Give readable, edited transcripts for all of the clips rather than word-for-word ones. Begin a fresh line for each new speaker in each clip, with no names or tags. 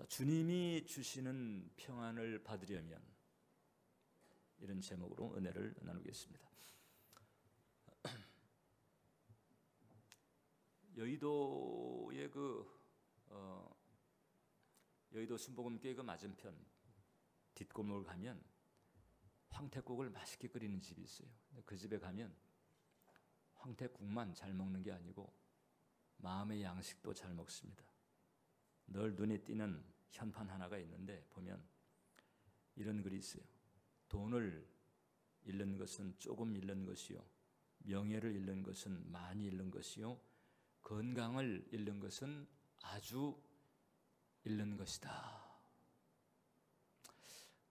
자, 주님이 주시는 평안을 받으려면 이런 제목으로 은혜를 나누겠습니다. 여의도의 여의도 순복음교회 그 맞은편 뒷골목을 가면 황태국을 맛있게 끓이는 집이 있어요. 그 집에 가면 황태국만 잘 먹는 게 아니고 마음의 양식도 잘 먹습니다. 늘 눈에 띄는 현판 하나가 있는데 보면 이런 글이 있어요. 돈을 잃는 것은 조금 잃는 것이요, 명예를 잃는 것은 많이 잃는 것이요, 건강을 잃는 것은 아주 잃는 것이다.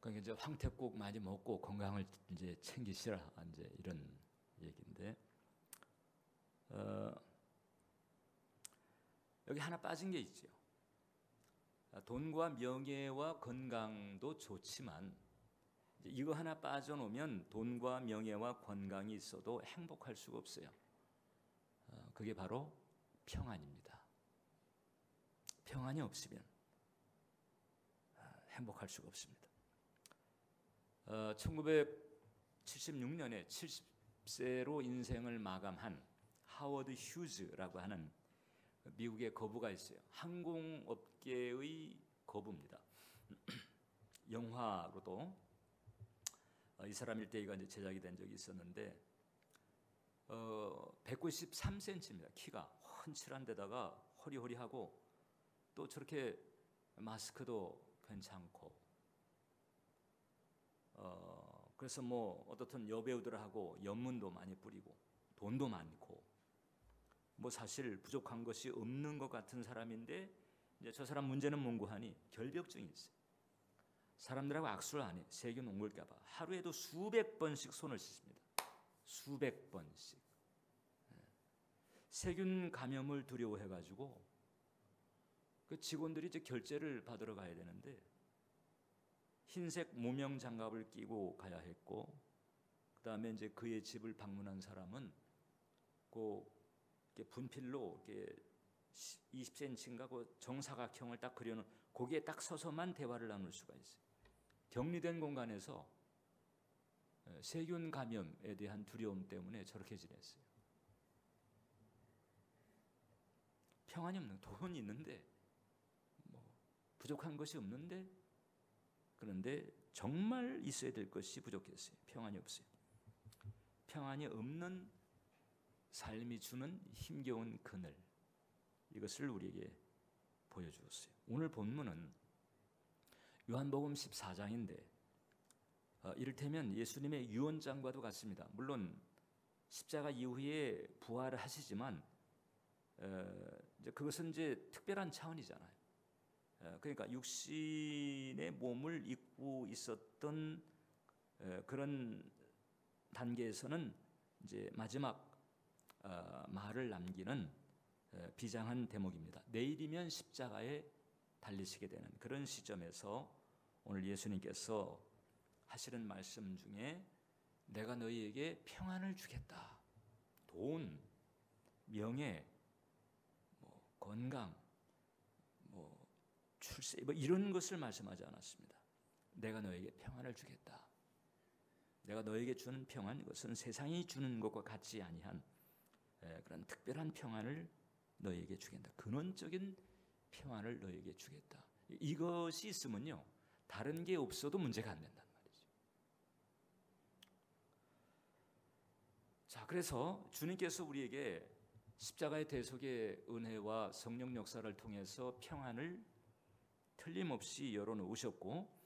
그러니까 이제 황태국 많이 먹고 건강을 이제 챙기시라, 이제 이런 얘기인데, 여기 하나 빠진 게 있죠. 돈과 명예와 건강도 좋지만 이거 하나 빠져놓으면 돈과 명예와 건강이 있어도 행복할 수가 없어요. 그게 바로 평안입니다. 평안이 없으면 행복할 수가 없습니다. 1976년에 70세로 인생을 마감한 하워드 휴즈라고 하는 미국의 거부가 있어요. 항공업계의 거부입니다. 영화로도 이 사람 일대기가 이제 제작이 된 적이 있었는데 193cm입니다. 키가 훤칠한 데다가 허리허리하고 또 저렇게 마스크도 괜찮고 그래서 뭐 어떻든 여배우들하고 연문도 많이 뿌리고 돈도 많고 뭐 사실 부족한 것이 없는 것 같은 사람인데 이제 저 사람 문제는 뭔고 하니 결벽증이 있어요. 사람들하고 악수를 안 해. 세균 옮길까 봐. 하루에도 수백 번씩 손을 씻습니다. 수백 번씩. 세균 감염을 두려워해 가지고 그 직원들이 이제 결제를 받으러 가야 되는데 흰색 무명 장갑을 끼고 가야 했고, 그다음에 이제 그의 집을 방문한 사람은 이렇게 분필로 이렇게 20cm인가 그 정사각형을 딱 그려놓은 거기에 딱 서서만 대화를 나눌 수가 있어요. 격리된 공간에서 세균 감염에 대한 두려움 때문에 저렇게 지냈어요. 평안이 없는, 돈이 있는데 뭐 부족한 것이 없는데, 그런데 정말 있어야 될 것이 부족했어요. 평안이 없어요. 평안이 없는 삶이 주는 힘겨운 그늘, 이것을 우리에게 보여주었어요. 오늘 본문은 요한복음 14장인데 이를테면 예수님의 유언장과도 같습니다. 물론 십자가 이후에 부활을 하시지만 이제 그것은 이제 특별한 차원이잖아요. 그러니까 육신의 몸을 입고 있었던 그런 단계에서는 이제 마지막 말을 남기는 비장한 대목입니다. 내일이면 십자가에 달리시게 되는 그런 시점에서 오늘 예수님께서 하시는 말씀 중에 내가 너희에게 평안을 주겠다. 돈, 명예, 뭐 건강, 뭐 출세, 뭐 이런 것을 말씀하지 않았습니다. 내가 너에게 평안을 주겠다. 내가 너에게 주는 평안, 이것은 세상이 주는 것과 같지 아니한 그런 특별한 평안을 너에게 주겠다. 근원적인 평안을 너에게 주겠다. 이것이 있으면요, 다른 게 없어도 문제가 안 된단 말이죠. 자, 그래서 주님께서 우리에게 십자가의 대속의 은혜와 성령 역사를 통해서 평안을 틀림없이 열어놓으셨고,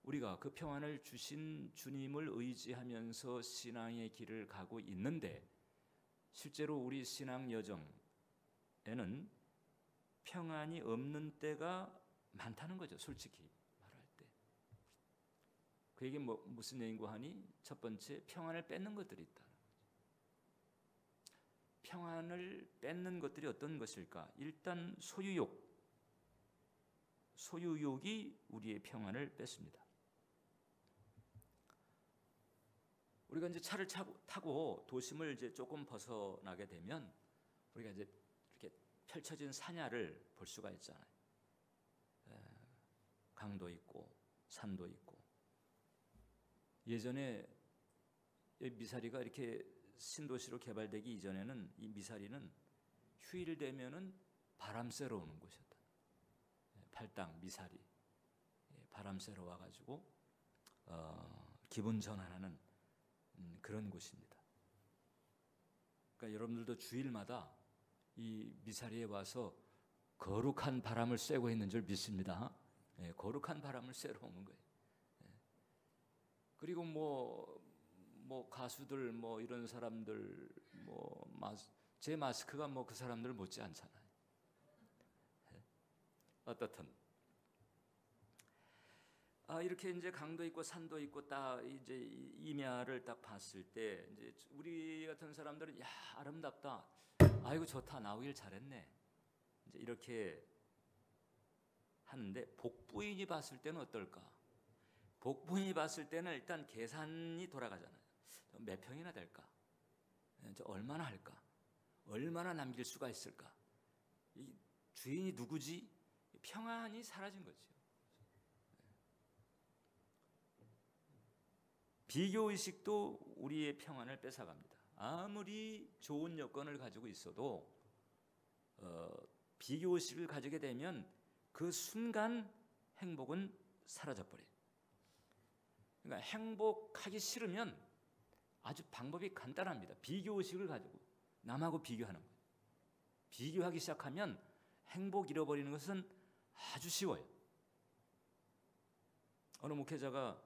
우리가 그 평안을 주신 주님을 의지하면서 신앙의 길을 가고 있는데, 실제로 우리 신앙 여정에는 평안이 없는 때가 많다는 거죠. 솔직히 말할 때. 그 얘기 무슨 얘기인고 하니, 첫 번째, 평안을 뺏는 것들이 있다는 거죠. 평안을 뺏는 것들이 어떤 것일까? 일단 소유욕이 우리의 평안을 뺏습니다. 우리가 이제 차를 타고 도심을 이제 조금 벗어나게 되면 우리가 이제 이렇게 펼쳐진 산야를 볼 수가 있잖아요. 강도 있고 산도 있고. 예전에 미사리가 이렇게 신도시로 개발되기 이전에는 이 미사리는 휴일 되면은 바람 쐬러 오는 곳이었다. 팔당 미사리, 바람 쐬러 와가지고 기분 전환하는 그런 곳입니다. 그러니까 여러분들도 주일마다 이 미사리에 와서 거룩한 바람을 쐬고 있는 줄 믿습니다. 거룩한 바람을 쐬러 오는 거예요. 그리고 뭐 가수들 뭐 이런 사람들 제 마스크가 뭐 그 사람들 못지 않잖아요. 어떻든 이렇게 이제 강도 있고 산도 있고 딱 이제 임야를 딱 봤을 때 이제 우리 같은 사람들은 야 아름답다, 아이고 좋다, 나오길 잘했네, 이제 이렇게 하는데 복부인이 봤을 때는 어떨까? 복부인이 봤을 때는 일단 계산이 돌아가잖아요. 몇 평이나 될까? 얼마나 할까? 얼마나 남길 수가 있을까? 이 주인이 누구지? 평안이 사라진 거죠. 비교의식도 우리의 평안을 뺏어갑니다. 아무리 좋은 여건을 가지고 있어도 비교의식을 가지게 되면 그 순간 행복은 사라져버려요. 그러니까 행복하기 싫으면 아주 방법이 간단합니다. 비교의식을 가지고 남하고 비교하는 거예요. 비교하기 시작하면 행복 잃어버리는 것은 아주 쉬워요. 어느 목회자가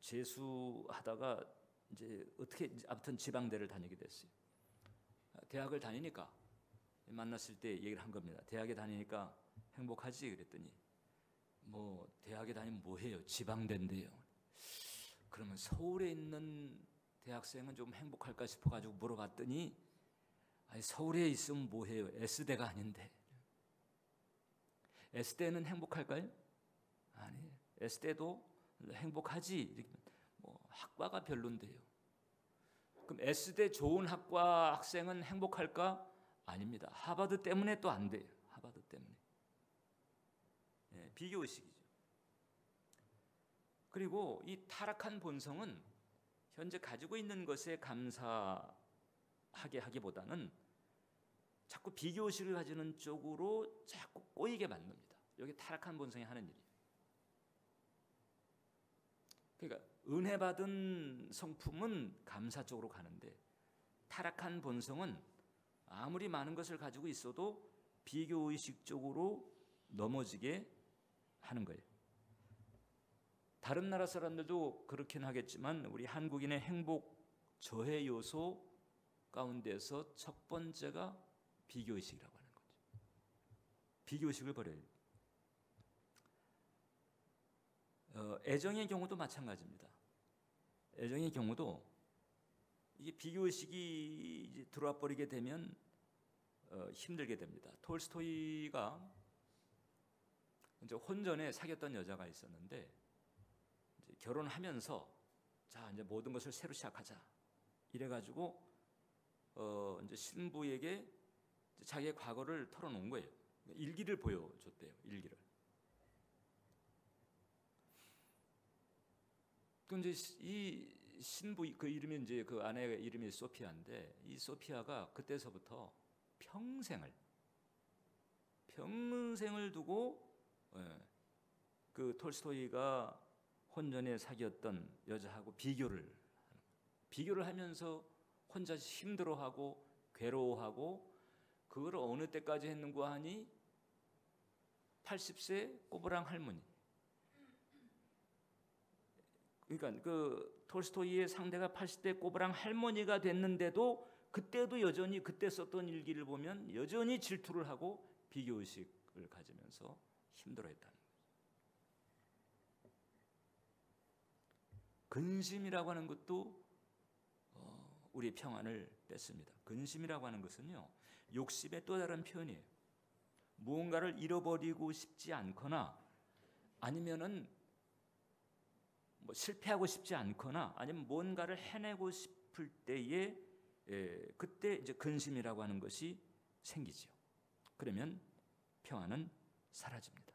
재수하다가 이제 어떻게 아무튼 지방대를 다니게 됐어요. 대학을 다니니까 만났을 때 얘기를 한 겁니다. 대학에 다니니까 행복하지? 그랬더니 뭐 대학에 다니면 뭐해요? 지방대인데요. 그러면 서울에 있는 대학생은 좀 행복할까 싶어가지고 물어봤더니 아니 서울에 있으면 뭐해요? S대가 아닌데. S대는 행복할까요? 아니, S대도 행복하지. 뭐 학과가 별론데요. 그럼 S대 좋은 학과 학생은 행복할까? 아닙니다. 하버드 때문에 또 안 돼요. 하버드 때문에. 비교의식이죠. 그리고 이 타락한 본성은 현재 가지고 있는 것에 감사하게 하기보다는 자꾸 비교의식을 가지는 쪽으로 자꾸 꼬이게 만듭니다. 여기 타락한 본성이 하는 일이에요. 그러니까 은혜 받은 성품은 감사 쪽으로 가는데 타락한 본성은 아무리 많은 것을 가지고 있어도 비교의식 쪽으로 넘어지게 하는 거예요. 다른 나라 사람들도 그렇긴 하겠지만 우리 한국인의 행복 저해 요소 가운데서 첫 번째가 비교의식이라고 하는 거죠. 비교의식을 버려요. 애정의 경우도 마찬가지입니다. 애정의 경우도 이게 비교의식이 이제 들어와 버리게 되면 힘들게 됩니다. 톨스토이가 이제 혼전에 사귀었던 여자가 있었는데 이제 결혼하면서 자 이제 모든 것을 새로 시작하자 이래가지고 이제 신부에게 자기의 과거를 털어놓은 거예요. 일기를 보여줬대요. 일기를. 그 이제 이 신부 그 이름이 이제 그 아내의 이름이 소피아인데 이 소피아가 그때서부터 평생을 두고 그 톨스토이가 혼전에 사귀었던 여자하고 비교를 하면서 혼자 힘들어하고 괴로워하고 그걸 어느 때까지 했는고 하니 80세 꼬부랑 할머니. 그러니까 그 톨스토이의 상대가 80대 꼬부랑 할머니가 됐는데도 그때도 여전히 그때 썼던 일기를 보면 여전히 질투를 하고 비교의식을 가지면서 힘들어했다는 거죠. 근심이라고 하는 것도 우리의 평안을 뺐습니다. 근심이라고 하는 것은요 욕심의 또 다른 표현이에요. 무언가를 잃어버리고 싶지 않거나 아니면은 뭐 실패하고 싶지 않거나 아니면 뭔가를 해내고 싶을 때에 그때 이제 근심이라고 하는 것이 생기죠. 그러면 평안은 사라집니다.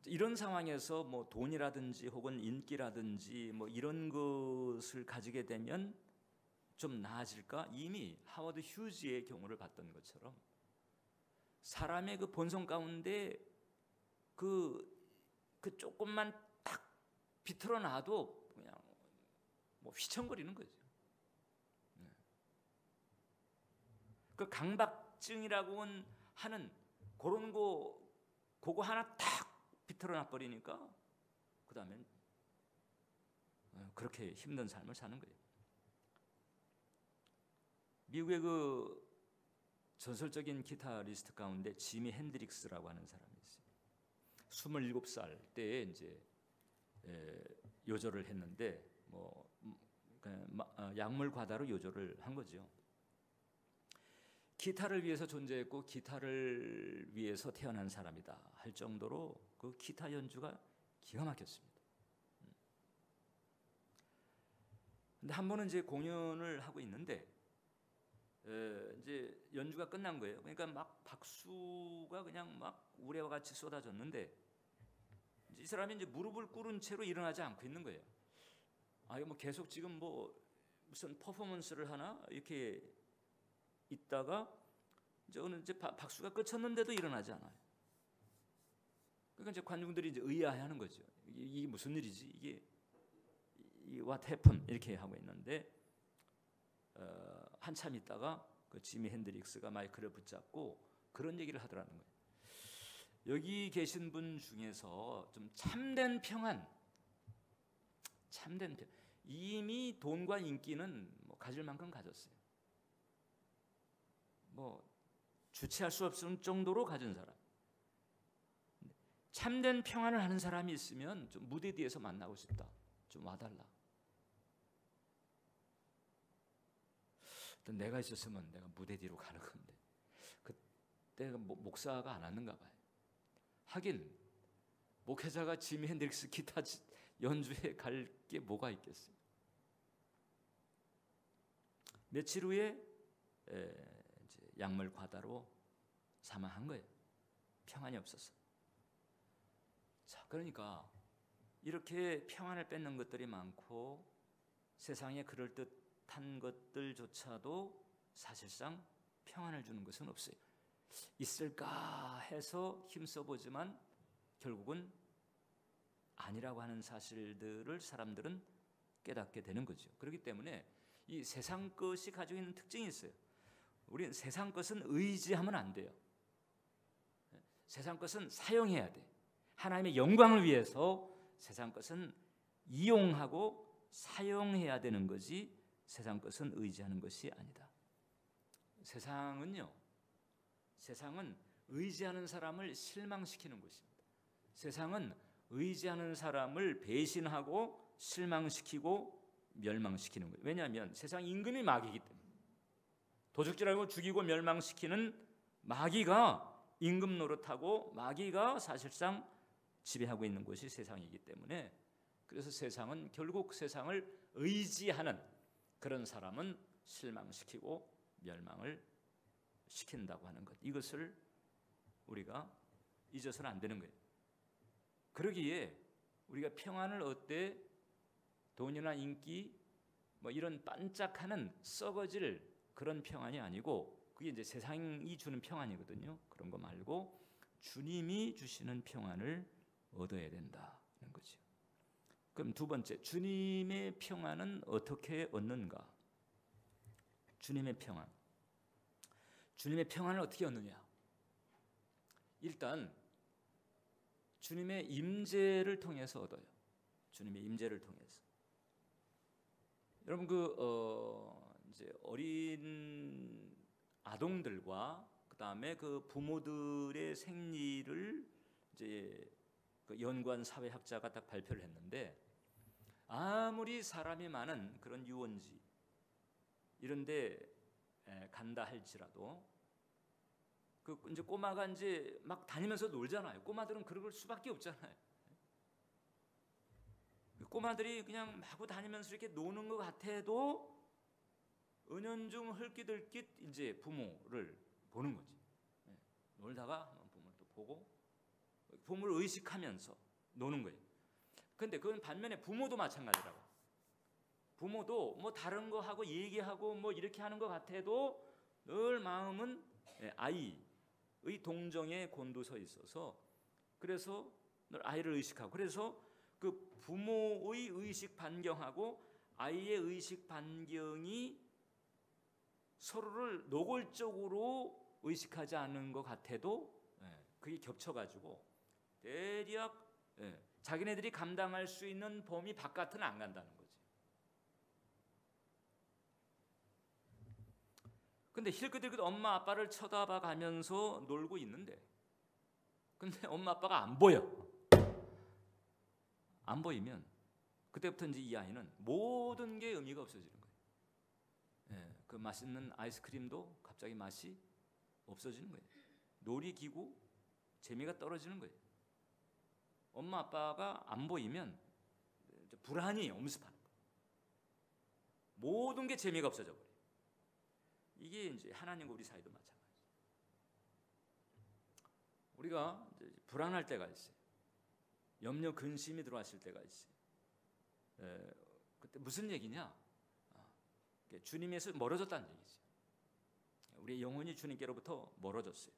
이런 상황에서 뭐 돈이라든지 혹은 인기라든지 뭐 이런 것을 가지게 되면 좀 나아질까? 이미 하워드 휴즈의 경우를 봤던 것처럼 사람의 그 본성 가운데 그 조금만 딱 비틀어 놔도 그냥 뭐 휘청거리는 거죠. 그 강박증이라고 하는 그런 그거 하나 딱 비틀어 놔 버리니까 그 다음엔 그렇게 힘든 삶을 사는 거예요. 미국의 그 전설적인 기타리스트 가운데 지미 핸드릭스라고 하는 사람이 있어요. 27살 때에 이제 요절을 했는데 뭐 약물 과다로 요절을 한 거죠. 기타를 위해서 존재했고 기타를 위해서 태어난 사람이다 할 정도로 그 기타 연주가 기가 막혔습니다. 근데 한 번은 이제 공연을 하고 있는데 이제 연주가 끝난 거예요. 그러니까 막 박수가 그냥 막 우레와 같이 쏟아졌는데 이 사람이 이제 무릎을 꿇은 채로 일어나지 않고 있는 거예요. 이거 뭐 계속 지금 뭐 무슨 퍼포먼스를 하나 이렇게 있다가 이제 어느 이제 박수가 끝쳤는데도 일어나지 않아요. 그러니까 이제 관중들이 이제 의아해하는 거죠. 이게 무슨 일이지? 이게 what happened 이렇게 하고 있는데 한참 있다가 그 지미 핸드릭스가 마이크를 붙잡고 그런 얘기를 하더라는 거예요. 여기 계신 분 중에서 좀 참된 평안, 이미 돈과 인기는 뭐 가질 만큼 가졌어요. 뭐 주체할 수 없을 정도로 가진 사람. 참된 평안을 하는 사람이 있으면 좀 무대 뒤에서 만나고 싶다. 좀 와달라. 내가 있었으면 내가 무대 뒤로 가는 건데 그때가 목사가 안 왔는가 봐요. 하긴 목회자가 지미 핸드릭스 기타 연주에 갈 게 뭐가 있겠어요. 며칠 후에 이제 약물 과다로 사망한 거예요. 평안이 없어서. 자, 그러니까 이렇게 평안을 뺏는 것들이 많고 세상에 그럴듯한 것들조차도 사실상 평안을 주는 것은 없어요. 있을까 해서 힘써보지만 결국은 아니라고 하는 사실들을 사람들은 깨닫게 되는 거죠. 그렇기 때문에 이 세상 것이 가지고 있는 특징이 있어요. 우리는 세상 것은 의지하면 안 돼요. 세상 것은 사용해야 돼. 하나님의 영광을 위해서 세상 것은 이용하고 사용해야 되는 거지 세상 것은 의지하는 것이 아니다. 세상은 의지하는 사람을 실망시키는 것입니다. 세상은 의지하는 사람을 배신하고 실망시키고 멸망시키는 거예요. 왜냐하면 세상 임금이 마귀이기 때문에 도적질하고 죽이고 멸망시키는 마귀가 임금 노릇하고 마귀가 사실상 지배하고 있는 것이 세상이기 때문에 그래서 세상은 결국 세상을 의지하는 그런 사람은 실망시키고 멸망을 시킨다고 하는 것. 이것을 우리가 잊어서는 안 되는 거예요. 그러기에 우리가 평안을 얻되 돈이나 인기 뭐 이런 반짝하는 썩어질 그런 평안이 아니고 그게 이제 세상이 주는 평안이거든요. 그런 거 말고 주님이 주시는 평안을 얻어야 된다는 거죠. 그럼 두 번째, 주님의 평안은 어떻게 얻는가? 주님의 평안. 주님의 평안을 어떻게 얻느냐? 일단 주님의 임재를 통해서 얻어요. 주님의 임재를 통해서. 여러분 이제 어린 아동들과 그다음에 그 부모들의 생리를 이제 그 연구한 사회학자가 딱 발표를 했는데 아무리 사람이 많은 그런 유원지 이런데 간다 할지라도 그 이제 꼬마가 이제 막 다니면서 놀잖아요. 꼬마들은 그럴 수밖에 없잖아요. 꼬마들이 그냥 마구 다니면서 이렇게 노는 것 같아도 은연중 헐깃헐깃 이제 부모를 보는 거지. 놀다가 한번 부모를 또 보고 부모를 의식하면서 노는 거예요. 근데 그건 반면에 부모도 마찬가지라고. 부모도 뭐 다른 거 하고 얘기하고 뭐 이렇게 하는 것 같아도 늘 마음은 아이의 동정에 곤두서 있어서, 그래서 늘 아이를 의식하고, 그래서 그 부모의 의식 반경하고 아이의 의식 반경이 서로를 노골적으로 의식하지 않는 것 같아도 그게 겹쳐가지고 대략 자기네들이 감당할 수 있는 범위 바깥은 안 간다는 거지. 근데 힐끗힐끗 엄마 아빠를 쳐다봐 가면서 놀고 있는데, 근데 엄마 아빠가 안 보여. 안 보이면 그때부터 이제 이 아이는 모든 게 의미가 없어지는 거예요. 그 맛있는 아이스크림도 갑자기 맛이 없어지는 거예요. 놀이기구 재미가 떨어지는 거예요. 엄마 아빠가 안 보이면 불안이 엄습하는 거예요. 모든 게 재미가 없어져 버려요. 이게 이제 하나님과 우리 사이도 마찬가지예요. 우리가 이제 불안할 때가 있어요. 염려 근심이 들어왔을 때가 있어요. 그때 무슨 얘기냐? 주님에서 멀어졌다는 얘기죠. 우리의 영혼이 주님께로부터 멀어졌어요.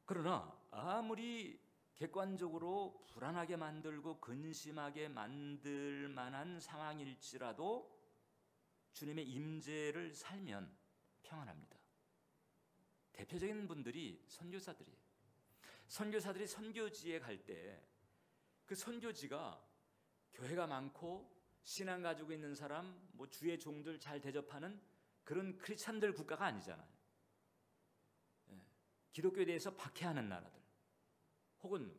그러나 아무리 객관적으로 불안하게 만들고 근심하게 만들 만한 상황일지라도 주님의 임재를 살면 평안합니다. 대표적인 분들이 선교사들이에요. 선교사들이 선교지에 갈 때 그 선교지가 교회가 많고 신앙 가지고 있는 사람, 뭐 주의 종들 잘 대접하는 그런 크리스찬들 국가가 아니잖아요. 기독교에 대해서 박해하는 나라들, 혹은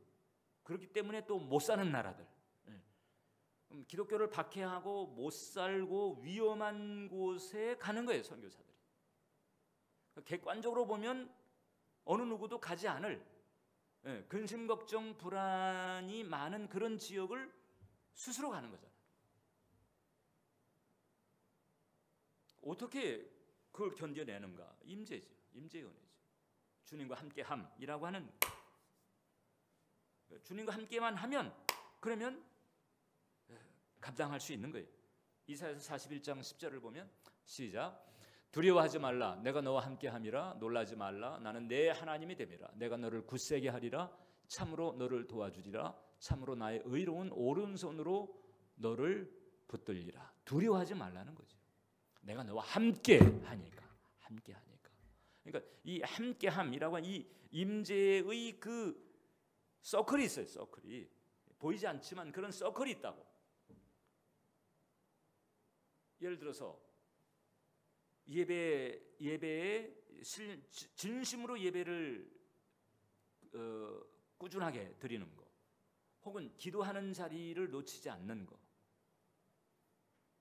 그렇기 때문에 또 못 사는 나라들, 기독교를 박해하고 못 살고 위험한 곳에 가는 거예요, 선교사들이. 객관적으로 보면 어느 누구도 가지 않을 근심, 걱정, 불안이 많은 그런 지역을 스스로 가는 거잖아요. 어떻게 그걸 견뎌내는가? 임재죠. 임재의 은혜죠. 주님과 함께함이라고 하는, 주님과 함께만 하면 그러면 감당할 수 있는 거예요. 이사야서 41장 10절을 보면 시작. 두려워하지 말라. 내가 너와 함께함이라. 놀라지 말라. 나는 내 하나님이 됨이라. 내가 너를 굳세게 하리라. 참으로 너를 도와주리라. 참으로 나의 의로운 오른손으로 너를 붙들리라. 두려워하지 말라는 거죠. 내가 너와 함께 하니까. 함께 하니까. 그러니까 이 함께함이라고 하는 이 임재의 그 서클이 있어요. 서클이 보이지 않지만 그런 서클이 있다고. 예를 들어서 예배에 진심으로 예배를 꾸준하게 드리는 거, 혹은 기도하는 자리를 놓치지 않는 거,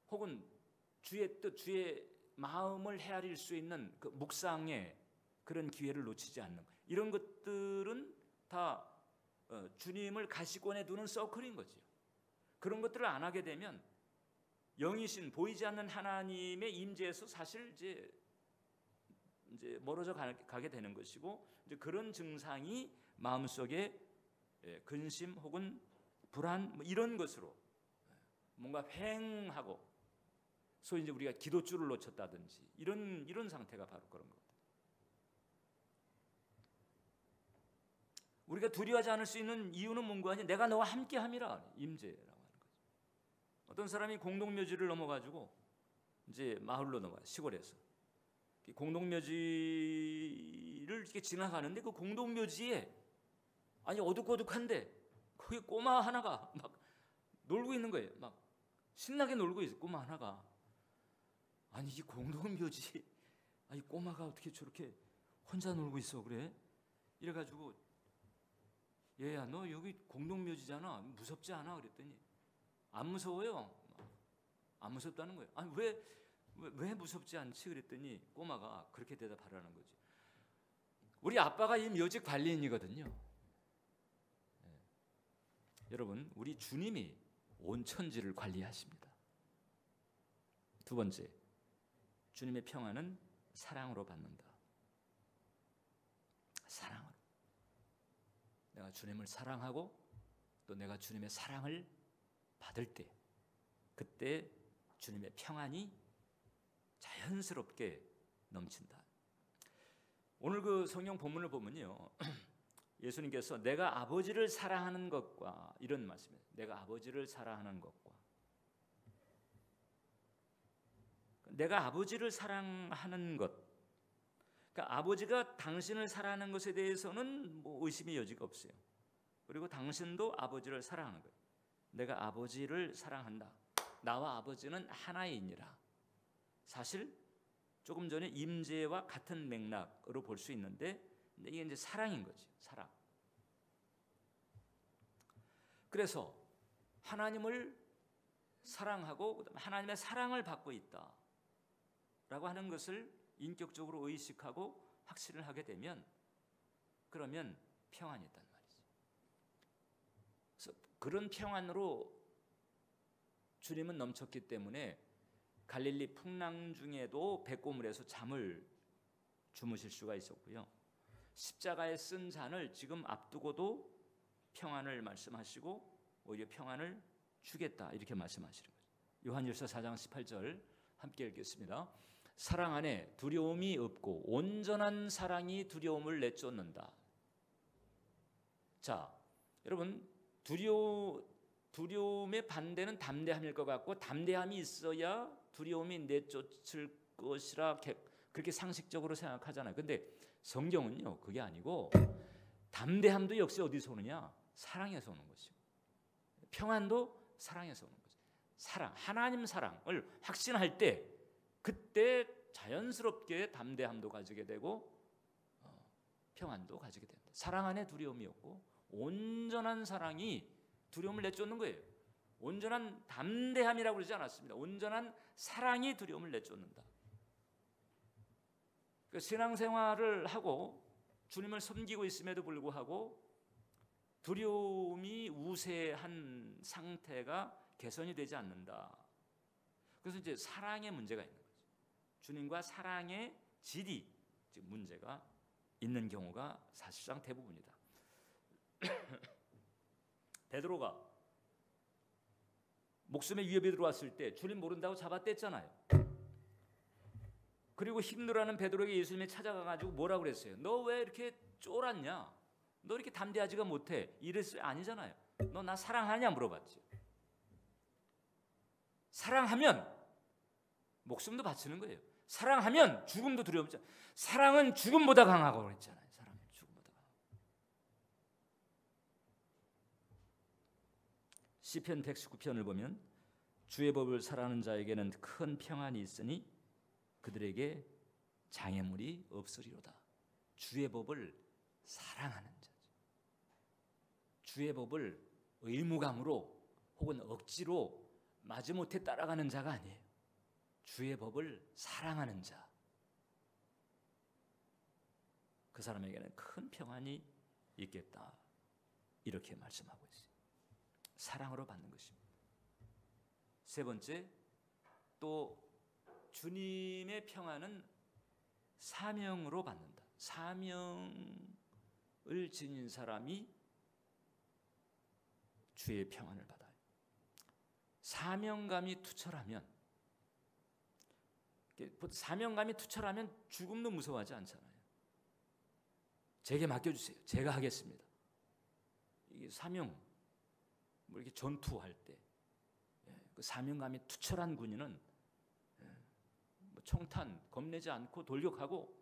혹은 주의 뜻, 주의 마음을 헤아릴 수 있는 그 묵상의 그런 기회를 놓치지 않는 거, 이런 것들은 다 주님을 가시권에 두는 서클인 거죠. 그런 것들을 안 하게 되면 영이신 보이지 않는 하나님의 임재에서 사실 이제 멀어져 가게 되는 것이고, 이제 그런 증상이 마음속에 근심 혹은 불안 뭐 이런 것으로 뭔가 횡하고, 소위 이제 우리가 기도줄을 놓쳤다든지 이런 상태가 바로 그런 겁니다. 우리가 두려워하지 않을 수 있는 이유는 뭔가 하냐? 내가 너와 함께함이라, 임재라고. 어떤 사람이 공동묘지를 넘어가지고 이제 마을로 넘어가, 시골에서 공동묘지를 이렇게 지나가는데 그 공동묘지에 아니 어둑어둑한데 거기 꼬마 하나가 막 놀고 있는 거예요. 막 신나게 놀고 있어요. 꼬마 하나가. 아니 이 공동묘지, 아니 꼬마가 어떻게 저렇게 혼자 놀고 있어 그래? 이래가지고 얘야 너 여기 공동묘지잖아, 무섭지 않아? 그랬더니 안 무서워요. 안 무섭다는 거예요. 아니 왜 무섭지 않지? 그랬더니 꼬마가 그렇게 대답하라는 거지. 우리 아빠가 이 묘지 관리인이거든요. 여러분, 우리 주님이 온 천지를 관리하십니다. 두 번째, 주님의 평안은 사랑으로 받는다. 사랑으로. 내가 주님을 사랑하고 또 내가 주님의 사랑을 받을 때, 그때 주님의 평안이 자연스럽게 넘친다. 오늘 그 성경 본문을 보면요, 예수님께서 내가 아버지를 사랑하는 것과, 이런 말씀이에요. 내가 아버지를 사랑하는 것과, 내가 아버지를 사랑하는 것, 그러니까 아버지가 당신을 사랑하는 것에 대해서는 뭐 의심의 여지가 없어요. 그리고 당신도 아버지를 사랑하는 거예요. 내가 아버지를 사랑한다. 나와 아버지는 하나이니라. 사실 조금 전에 임재와 같은 맥락으로 볼 수 있는데, 이게 이제 사랑인 거지. 사랑. 그래서 하나님을 사랑하고 하나님의 사랑을 받고 있다라고 하는 것을 인격적으로 의식하고 확신을 하게 되면, 그러면 평안이 있단 말이죠. 그래서 그런 평안으로 주님은 넘쳤기 때문에 갈릴리 풍랑 중에도 백고물에서 잠을 주무실 수가 있었고요. 십자가에 쓴 잔을 지금 앞두고도 평안을 말씀하시고 오히려 평안을 주겠다, 이렇게 말씀하시는 거죠. 요한일서 4장 18절 함께 읽겠습니다. 사랑 안에 두려움이 없고 온전한 사랑이 두려움을 내쫓는다. 자, 여러분, 두려움의 반대는 담대함일 것 같고, 담대함이 있어야 두려움이 내쫓을 것이라 그렇게 상식적으로 생각하잖아요. 근데 성경은요, 그게 아니고 담대함도 역시 어디서 오느냐? 사랑에서 오는 것이고, 평안도 사랑에서 오는 거죠. 사랑, 하나님 사랑을 확신할 때, 그때 자연스럽게 담대함도 가지게 되고 평안도 가지게 된다. 사랑 안에 두려움이 없고 온전한 사랑이 두려움을 내쫓는 거예요. 온전한 담대함이라고 그러지 않았습니다. 온전한 사랑이 두려움을 내쫓는다. 그러니까 신앙생활을 하고 주님을 섬기고 있음에도 불구하고 두려움이 우세한 상태가 개선이 되지 않는다. 그래서 이제 사랑의 문제가 있는 거죠. 주님과 사랑의 질이, 즉 문제가 있는 경우가 사실상 대부분이다. 베드로가 목숨의 위협이 들어왔을 때 주님 모른다고 잡아뗐잖아요. 그리고 힘들어하는 베드로에게 예수님이 찾아가가지고 뭐라고 그랬어요? 너 왜 이렇게 쫄았냐? 너 이렇게 담대하지가 못해? 이랬어요? 아니잖아요. 너 나 사랑하냐 물어봤죠. 사랑하면 목숨도 바치는 거예요. 사랑하면 죽음도 두려움죠. 사랑은 죽음보다 강하고 그랬잖아요. 사랑은 죽음보다 강하고. 시편 119편을 보면 주의 법을 사랑하는 자에게는 큰 평안이 있으니 그들에게 장애물이 없으리로다. 주의 법을 사랑하는 자죠. 주의 법을 의무감으로 혹은 억지로 마지못해 따라가는 자가 아니에요. 주의 법을 사랑하는 자, 그 사람에게는 큰 평안이 있겠다, 이렇게 말씀하고 있어요. 사랑으로 받는 것입니다. 세 번째, 또 주님의 평안은 사명으로 받는다. 사명을 지닌 사람이 주의 평안을 받아요. 사명감이 투철하면 죽음도 무서워하지 않잖아요. 제게 맡겨주세요. 제가 하겠습니다. 이게 사명, 뭐 이렇게 전투할 때, 그 사명감이 투철한 군인은 뭐 청탄, 겁내지 않고 돌격하고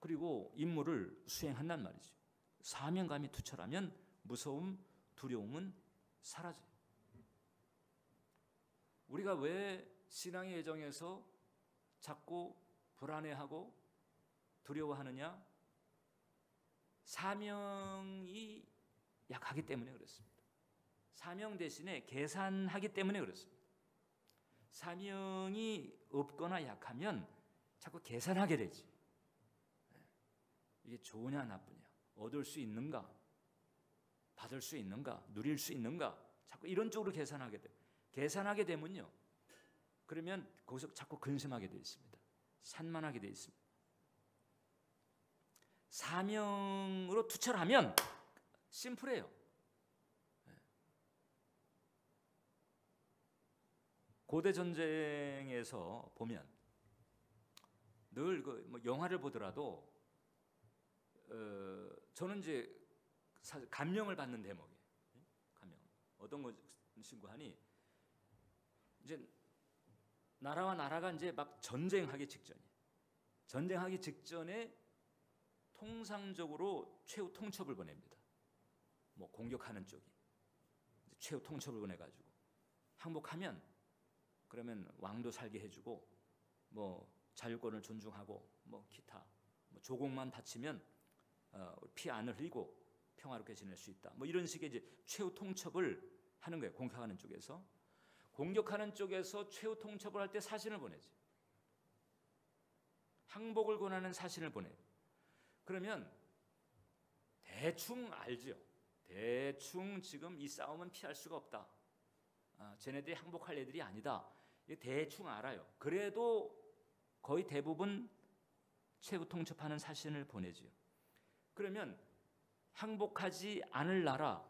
그리고 임무를 수행한단 말이죠. 사명감이 투철하면 무서움, 두려움은 사라져요. 우리가 왜 신앙의 여정에서 자꾸 불안해하고 두려워하느냐? 사명이 약하기 때문에 그렇습니다. 사명 대신에 계산하기 때문에 그렇습니다. 사명이 없거나 약하면 자꾸 계산하게 되지. 이게 좋으냐 나쁘냐, 얻을 수 있는가, 받을 수 있는가, 누릴 수 있는가, 자꾸 이런 쪽으로 계산하게 돼요. 계산하게 되면요, 그러면 거기서 자꾸 근심하게 되어 있습니다. 산만하게 되어 있습니다. 사명으로 투철하면 심플해요. 고대 전쟁에서 보면 늘 뭐 영화를 보더라도 저는 이제 사실 감명을 받는 대목이에요. 감명. 어떤 것인고 하니 이제 나라와 나라가 이제 막 전쟁하기 직전에 통상적으로 최후 통첩을 보냅니다. 뭐 공격하는 쪽이 이제 최후 통첩을 보내가지고 항복하면 그러면 왕도 살게 해주고 뭐 자율권을 존중하고 뭐 기타 뭐 조공만 다치면 피 안 흘리고 평화롭게 지낼 수 있다. 뭐 이런 식의 이제 최후 통첩을 하는 거예요. 공격하는 쪽에서 최후 통첩을 할 때 사신을 보내지. 항복을 권하는 사신을 보내요. 그러면 대충 알죠. 대충 지금 이 싸움은 피할 수가 없다. 쟤네들이 항복할 애들이 아니다. 대충 알아요. 그래도 거의 대부분 최후 통첩하는 사신을 보내지요. 그러면 항복하지 않을 나라,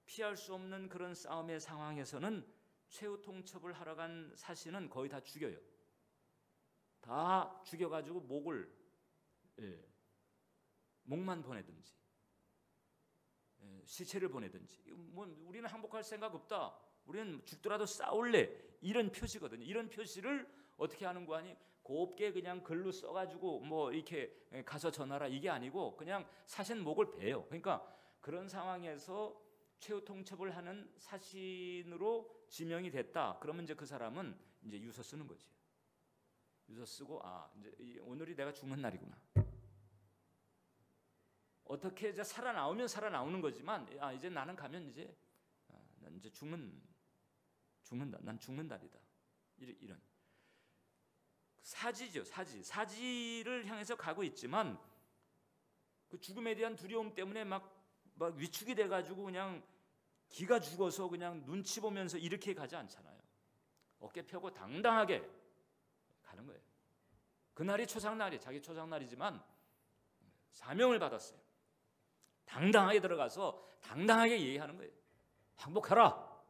피할 수 없는 그런 싸움의 상황에서는 최후 통첩을 하러 간 사신은 거의 다 죽여요. 다 죽여가지고 목만 보내든지 시체를 보내든지. 뭐 우리는 항복할 생각 없다. 우리는 죽더라도 싸울래. 이런 표시거든요. 이런 표시를 어떻게 하는 거 아니? 곱게 그냥 글로 써가지고 뭐 이렇게 가서 전하라 이게 아니고 그냥 사신 목을 베요. 그러니까 그런 상황에서 최후 통첩을 하는 사신으로 지명이 됐다. 그러면 이제 그 사람은 이제 유서 쓰는 거지. 유서 쓰고 이제 오늘이 내가 죽는 날이구나. 어떻게 이제 살아나오면 살아나오는 거지만 이제 나는 가면 이제 난 이제 죽는다. 난 죽는 날이다. 이런 사지죠. 사지를 향해서 가고 있지만 그 죽음에 대한 두려움 때문에 막 위축이 돼가지고 그냥 기가 죽어서 그냥 눈치 보면서 이렇게 가지 않잖아요. 어깨 펴고 당당하게 가는 거예요. 그날이 초상날이 자기 초상날이지만 사명을 받았어요. 당당하게 들어가서 당당하게 얘기하는 거예요. 항복하라.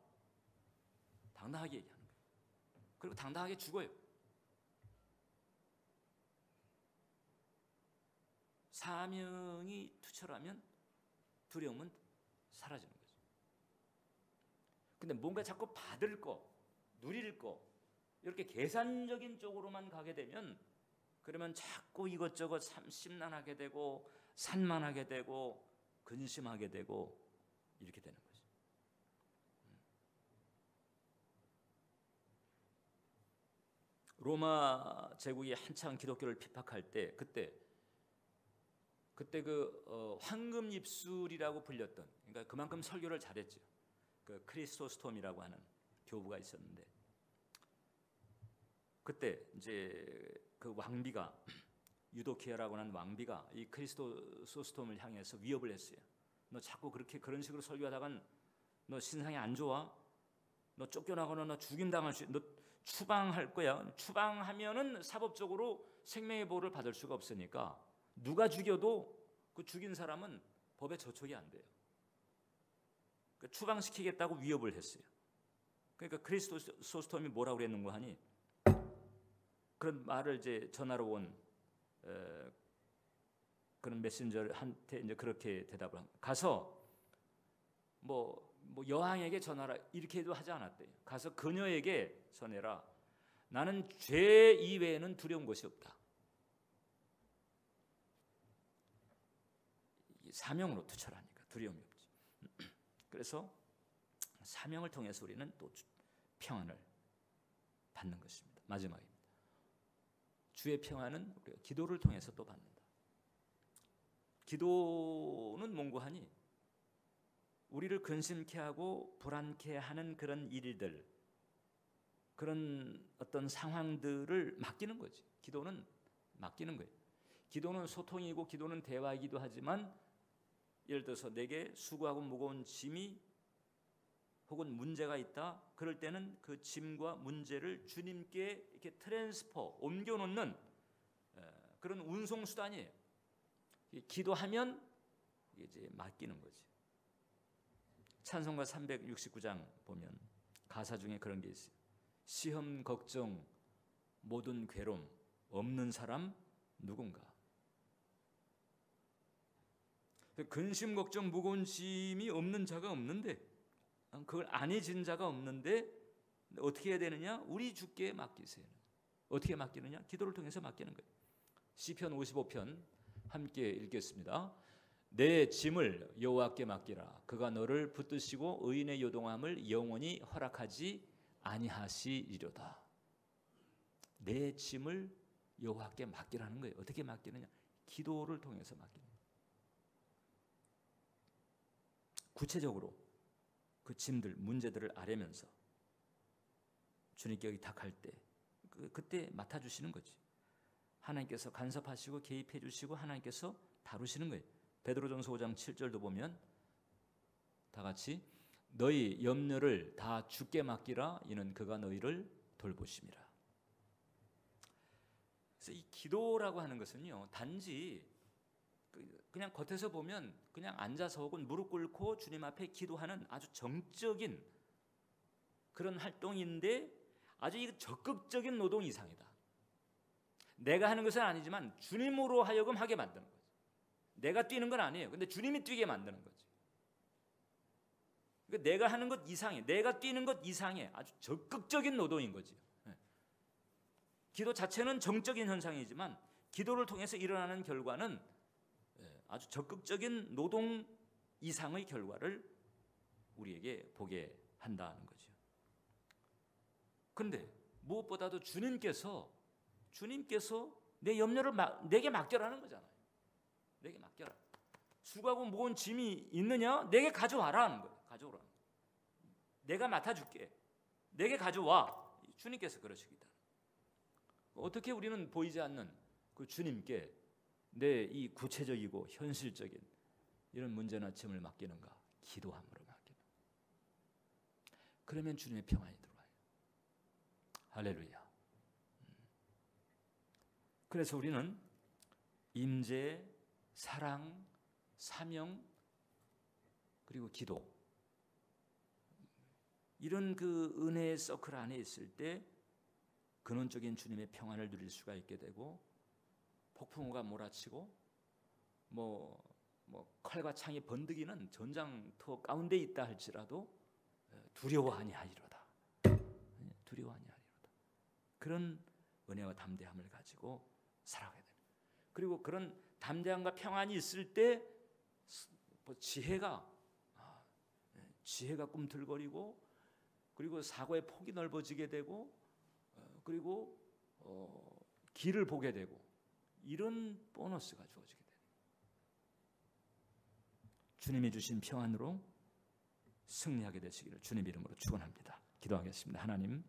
당당하게 얘기하는 거예요. 그리고 당당하게 죽어요. 사명이 투철하면 두려움은 사라지는 거죠. 근데 뭔가 자꾸 받을 거, 누릴 거 이렇게 계산적인 쪽으로만 가게 되면 그러면 자꾸 이것저것 심란하게 되고 산만하게 되고 근심하게 되고 이렇게 되는 거죠. 로마 제국이 한창 기독교를 핍박할 때 그때 그 황금 입술이라고 불렸던, 그러니까 그만큼 설교를 잘했죠. 그 크리스토스톰이라고 하는 교부가 있었는데 그때 이제 그 왕비가 유도키아라고 하는 왕비가 이 크리스토스톰을 향해서 위협을 했어요. 너 자꾸 그런 식으로 설교하다간 너 신상이 안 좋아. 너 쫓겨나거나 너 죽임당할 너 추방할 거야. 추방하면은 사법적으로 생명의 보호를 받을 수가 없으니까 누가 죽여도 그 죽인 사람은 법에 저촉이 안 돼요. 그러니까 추방시키겠다고 위협을 했어요. 그러니까 크리스토스톰이 뭐라고 그랬는가 하니 그런 말을 이제 전하러 온 그런 메신저한테 이제 그렇게 대답을 합니다. 가서 뭐 여왕에게 전하라 이렇게도 하지 않았대요. 가서 그녀에게 전해라. 나는 죄 이외에는 두려운 것이 없다. 사명으로 투철하니까 두려움이 없지. 그래서 사명을 통해서 우리는 또 평안을 받는 것입니다. 마지막입니다. 주의 평안은 우리가 기도를 통해서 또 받는다. 기도는 뭔고하니 우리를 근심케 하고 불안케 하는 그런 일들, 그런 어떤 상황들을 맡기는 거지. 기도는 맡기는 거예요. 기도는 소통이고 기도는 대화이기도 하지만 예를 들어서 내게 수고하고 무거운 짐이 혹은 문제가 있다. 그럴 때는 그 짐과 문제를 주님께 이렇게 옮겨놓는 그런 운송 수단이에요. 기도하면 이제 맡기는 거지. 찬송가 369장 보면 가사 중에 그런 게 있어요. 시험, 걱정, 모든 괴로움 없는 사람 누군가. 근심, 걱정, 무거운 짐이 없는 자가 없는데, 그걸 안 해진 자가 없는데 어떻게 해야 되느냐? 우리 주께 맡기세요. 어떻게 맡기느냐? 기도를 통해서 맡기는 거예요. 시편 55편 함께 읽겠습니다. 내 짐을 여호와께 맡기라. 그가 너를 붙드시고 의인의 요동함을 영원히 허락하지 아니하시리로다. 내 짐을 여호와께 맡기라는 거예요. 어떻게 맡기느냐? 기도를 통해서 맡기는 거예요. 구체적으로 그 짐들, 문제들을 아뢰면서 주님께 의탁할 때 그때 맡아주시는 거지. 하나님께서 간섭하시고 개입해 주시고 하나님께서 다루시는 거예요. 베드로전서 5장 7절도 보면 다 같이 너희 염려를 다 주께 맡기라. 이는 그가 너희를 돌보심이라. 그래서 이 기도라고 하는 것은요, 단지 그냥 겉에서 보면 그냥 앉아서 혹은 무릎 꿇고 주님 앞에 기도하는 아주 정적인 그런 활동인데 아주 이 적극적인 노동 이상이다. 내가 하는 것은 아니지만 주님으로 하여금 하게 만드는 거죠. 내가 뛰는 건 아니에요. 근데 주님이 뛰게 만드는 거죠. 그러니까 내가 하는 것 이상해. 내가 뛰는 것 이상해. 아주 적극적인 노동인 거죠. 기도 자체는 정적인 현상이지만 기도를 통해서 일어나는 결과는 아주 적극적인 노동 이상의 결과를 우리에게 보게 한다는 거죠. 그런데 무엇보다도 주님께서 내 염려를 내게 맡겨라는 거잖아요. 내게 맡겨라. 수고하고 무거운 짐이 있느냐? 내게 가져와라 하는 거예요. 가져오라. 내가 맡아줄게. 내게 가져와. 주님께서 그러시기다. 어떻게 우리는 보이지 않는 그 주님께 내 이 구체적이고 현실적인 이런 문제나 짐을 맡기는가? 기도함으로 맡기는. 그러면 주님의 평안이 들어와요. 할렐루야. 그래서 우리는 임재, 사랑, 사명, 그리고 기도, 이런 그 은혜의 서클 안에 있을 때 근원적인 주님의 평안을 누릴 수가 있게 되고, 폭풍우가 몰아치고 뭐 칼과 창이 번득이는 전장터 가운데 있다 할지라도 두려워하니 하리로다. 두려워하니 하리로다. 그런 은혜와 담대함을 가지고 살아가야 됩니다. 그리고 그런 담대함과 평안이 있을 때 지혜가 꿈틀거리고, 그리고 사고의 폭이 넓어지게 되고, 그리고 길을 보게 되고, 이런 보너스가 주어지게 됩니다. 주님이 주신 평안으로 승리하게 되시기를 주님 이름으로 축원합니다. 기도하겠습니다. 하나님,